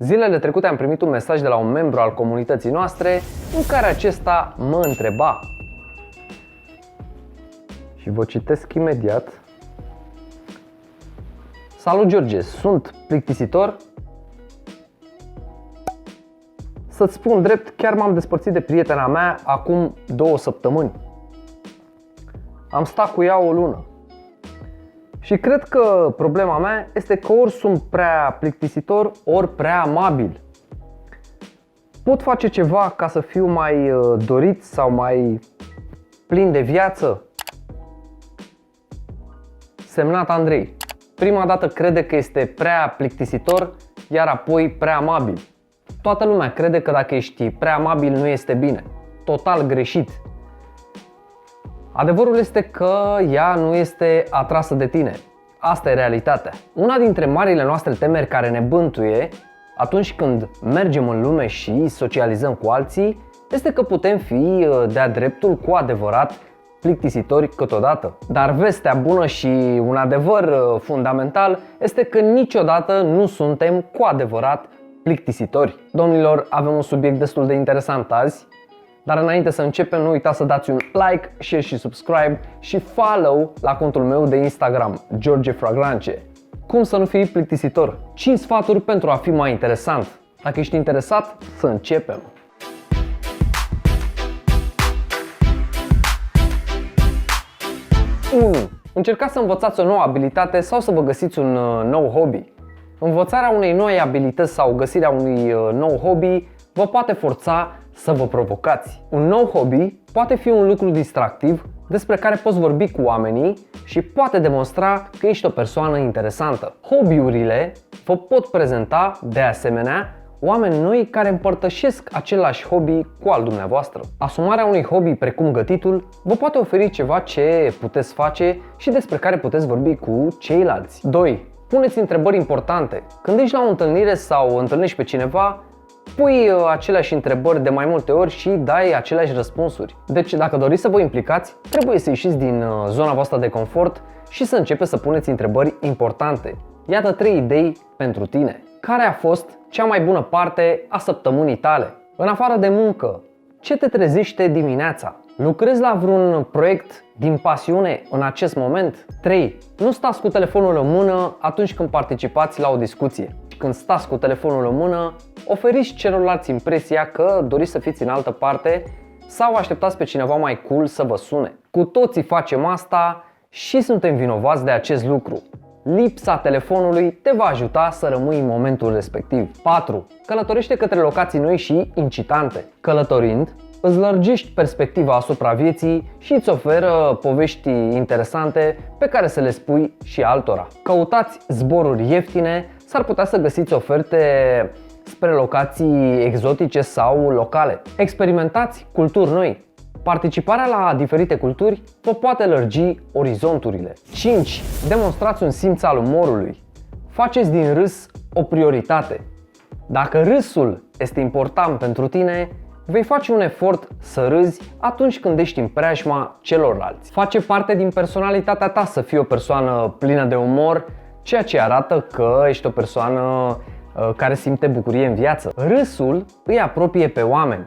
Zilele trecute am primit un mesaj de la un membru al comunității noastre în care acesta mă întreba. Și vă citesc imediat. Salut George, sunt plictisitor? Să-ți spun drept, chiar m-am despărțit de prietena mea acum 2 săptămâni. Am stat cu ea o lună. Și cred că problema mea este că ori sunt prea plictisitor, ori prea amabil. Pot face ceva ca să fiu mai dorit sau mai plin de viață? Semnat Andrei. Prima dată crede că este prea plictisitor, iar apoi prea amabil. Toată lumea crede că dacă ești prea amabil nu este bine. Total greșit. Adevărul este că ea nu este atrasă de tine. Asta e realitatea. Una dintre marile noastre temeri care ne bântuie atunci când mergem în lume și socializăm cu alții este că putem fi de-a dreptul cu adevărat plictisitori câteodată. Dar vestea bună și un adevăr fundamental este că niciodată nu suntem cu adevărat plictisitori. Domnilor, avem un subiect destul de interesant azi, dar înainte să începem, nu uitați să dați un like, share și subscribe și follow la contul meu de Instagram, George Fragrance. Cum să nu fii plictisitor? 5 sfaturi pentru a fi mai interesant. Dacă ești interesat, să începem! 1. Încercați să învățați o nouă abilitate sau să vă găsiți un nou hobby. Învățarea unei noi abilități sau găsirea unui nou hobby vă poate forța să vă provocați. Un nou hobby poate fi un lucru distractiv despre care poți vorbi cu oamenii și poate demonstra că ești o persoană interesantă. Hobby-urile vă pot prezenta, de asemenea, oameni noi care împărtășesc același hobby cu al dumneavoastră. Asumarea unui hobby precum gătitul vă poate oferi ceva ce puteți face și despre care puteți vorbi cu ceilalți. 2. Puneți întrebări importante. Când ești la o întâlnire sau întâlnești pe cineva, pui aceleași întrebări de mai multe ori și dai aceleași răspunsuri. Deci dacă doriți să vă implicați, trebuie să ieșiți din zona voastră de confort și să începeți să puneți întrebări importante. Iată 3 idei pentru tine. Care a fost cea mai bună parte a săptămânii tale? În afară de muncă, ce te trezește dimineața? Lucrezi la vreun proiect din pasiune în acest moment? 3. Nu stați cu telefonul în mână atunci când participați la o discuție. Când stați cu telefonul în mână, oferiți celorlalți impresia că doriți să fiți în altă parte sau așteptați pe cineva mai cool să vă sune. Cu toții facem asta și suntem vinovați de acest lucru. Lipsa telefonului te va ajuta să rămâi în momentul respectiv. 4. Călătorește către locații noi și incitante. Călătorind, îți lărgești perspectiva asupra vieții și îți oferă povești interesante pe care să le spui și altora. Căutați zboruri ieftine, s-ar putea să găsiți oferte spre locații exotice sau locale. Experimentați culturi noi. Participarea la diferite culturi vă poate lărgi orizonturile. 5. Demonstrați un simț al umorului. Faceți din râs o prioritate. Dacă râsul este important pentru tine, vei face un efort să râzi atunci când ești în preajma celorlalți. Face parte din personalitatea ta să fii o persoană plină de umor, ceea ce arată că ești o persoană care simte bucurie în viață. Râsul îi apropie pe oameni,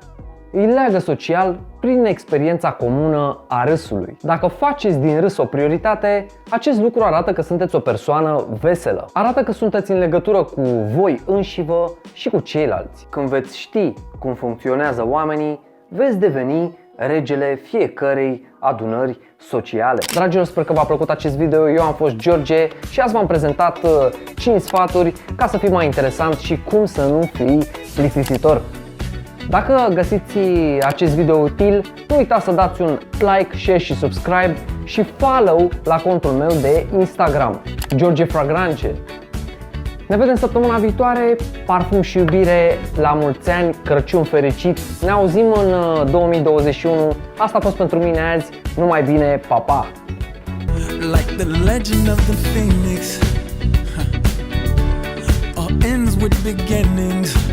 îi leagă social prin experiența comună a râsului. Dacă faceți din râs o prioritate, acest lucru arată că sunteți o persoană veselă. Arată că sunteți în legătură cu voi înșivă și cu ceilalți. Când veți ști cum funcționează oamenii, veți deveni regele fiecărei adunări sociale. Dragilor, sper că v-a plăcut acest video. Eu am fost George și azi v-am prezentat 5 sfaturi ca să fii mai interesant și cum să nu fii plictisitor. Dacă găsiți acest video util, nu uitați să dați un like, share și subscribe și follow la contul meu de Instagram, George Fragrance. Ne vedem săptămâna viitoare, parfum și iubire, la mulți ani, Crăciun fericit, ne auzim în 2021, asta a fost pentru mine azi, numai bine, pa, pa! Like the legend of the phoenix, all ends with beginnings.